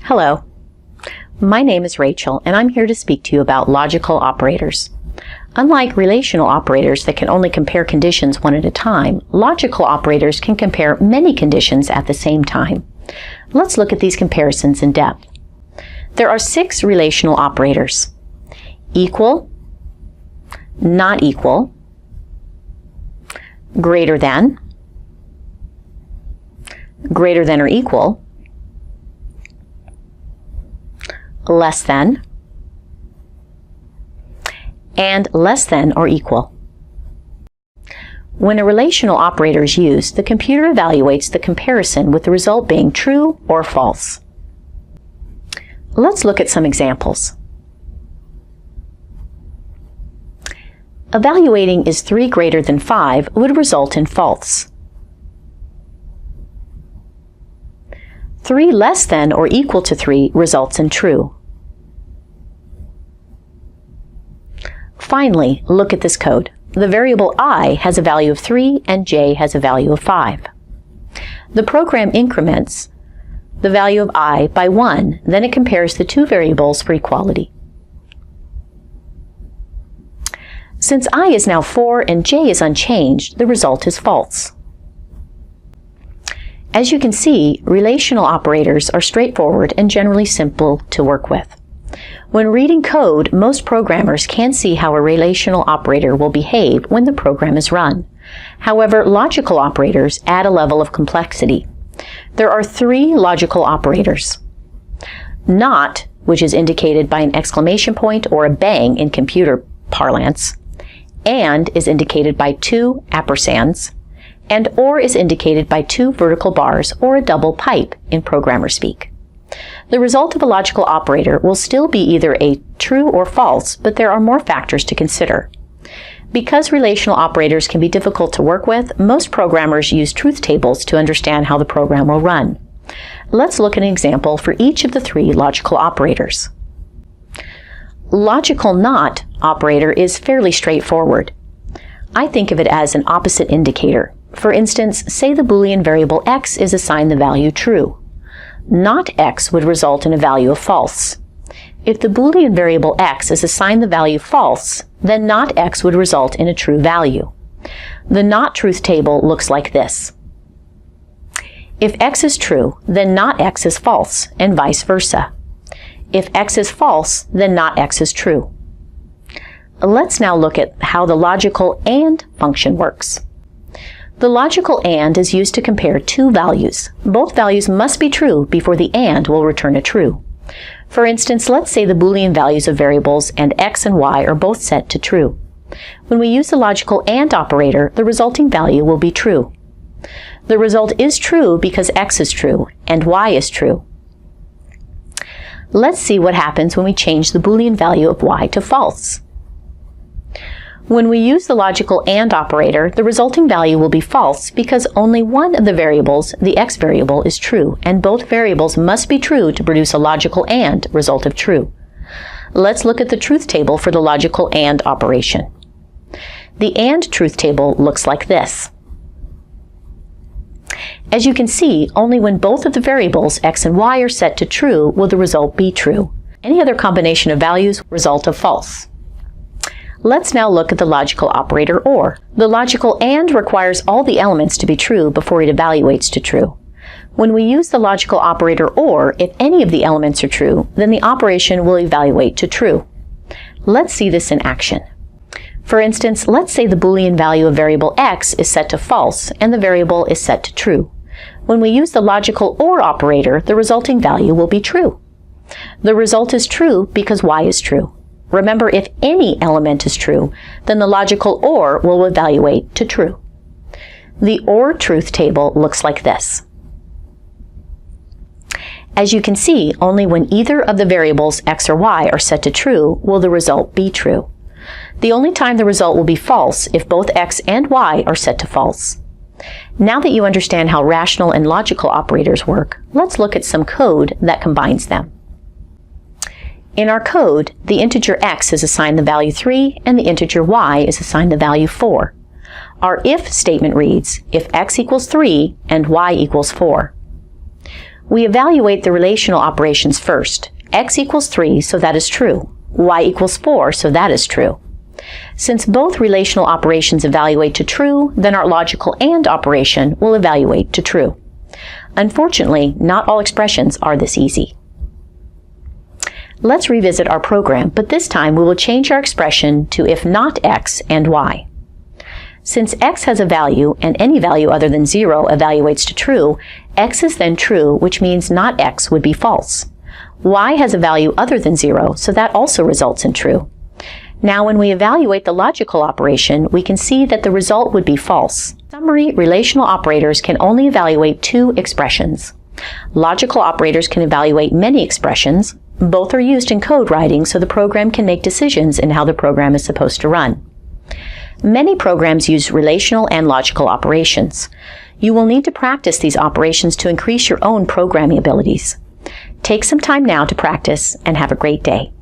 Hello, my name is Rachel, and I'm here to speak to you about logical operators. Unlike relational operators that can only compare conditions one at a time, logical operators can compare many conditions at the same time. Let's look at these comparisons in depth. There are 6 relational operators: equal, not equal, greater than or equal, less than, and less than or equal. When a relational operator is used, the computer evaluates the comparison with the result being true or false. Let's look at some examples. Evaluating is 3 greater than 5 would result in false. 3 less than or equal to 3 results in true. Finally, look at this code. The variable I has a value of 3 and j has a value of 5. The program increments the value of I by 1, then it compares the 2 variables for equality. Since I is now 4 and j is unchanged, the result is false. As you can see, relational operators are straightforward and generally simple to work with. When reading code, most programmers can see how a relational operator will behave when the program is run. However, logical operators add a level of complexity. There are 3 logical operators. Not, which is indicated by an exclamation point or a bang in computer parlance, and is indicated by 2 ampersands, and or is indicated by 2 vertical bars or a double pipe in programmer speak. The result of a logical operator will still be either a true or false, but there are more factors to consider. Because relational operators can be difficult to work with, most programmers use truth tables to understand how the program will run. Let's look at an example for each of the 3 logical operators. Logical not operator is fairly straightforward. I think of it as an opposite indicator. For instance, say the Boolean variable x is assigned the value true. Not x would result in a value of false. If the Boolean variable x is assigned the value false, then not x would result in a true value. The not truth table looks like this. If x is true, then not x is false, and vice versa. If x is false, then not x is true. Let's now look at how the logical AND function works. The logical AND is used to compare 2 values. Both values must be true before the AND will return a true. For instance, let's say the Boolean values of variables and x and y are both set to true. When we use the logical AND operator, the resulting value will be true. The result is true because x is true and y is true. Let's see what happens when we change the Boolean value of y to false. When we use the logical AND operator, the resulting value will be false because only one of the variables, the x variable, is true, and both variables must be true to produce a logical AND result of true. Let's look at the truth table for the logical AND operation. The AND truth table looks like this. As you can see, only when both of the variables x and y are set to true will the result be true. Any other combination of values result of false. Let's now look at the logical operator OR. The logical AND requires all the elements to be true before it evaluates to true. When we use the logical operator OR, if any of the elements are true, then the operation will evaluate to true. Let's see this in action. For instance, let's say the Boolean value of variable x is set to false and the variable is set to true. When we use the logical OR operator, the resulting value will be true. The result is true because y is true. Remember, if any element is true, then the logical OR will evaluate to true. The OR truth table looks like this. As you can see, only when either of the variables x or y are set to true will the result be true. The only time the result will be false if both x and y are set to false. Now that you understand how rational and logical operators work, let's look at some code that combines them. In our code, the integer x is assigned the value 3 and the integer y is assigned the value 4. Our if statement reads, if x equals 3 and y equals 4. We evaluate the relational operations first. X equals 3, so that is true. Y equals 4, so that is true. Since both relational operations evaluate to true, then our logical AND operation will evaluate to true. Unfortunately, not all expressions are this easy. Let's revisit our program, but this time we will change our expression to if not x and y. Since x has a value, and any value other than 0 evaluates to true, x is then true, which means not x would be false. Y has a value other than 0, so that also results in true. Now when we evaluate the logical operation, we can see that the result would be false. In summary, relational operators can only evaluate two expressions. Logical operators can evaluate many expressions. Both are used in code writing, so the program can make decisions in how the program is supposed to run. Many programs use relational and logical operations. You will need to practice these operations to increase your own programming abilities. Take some time now to practice and have a great day.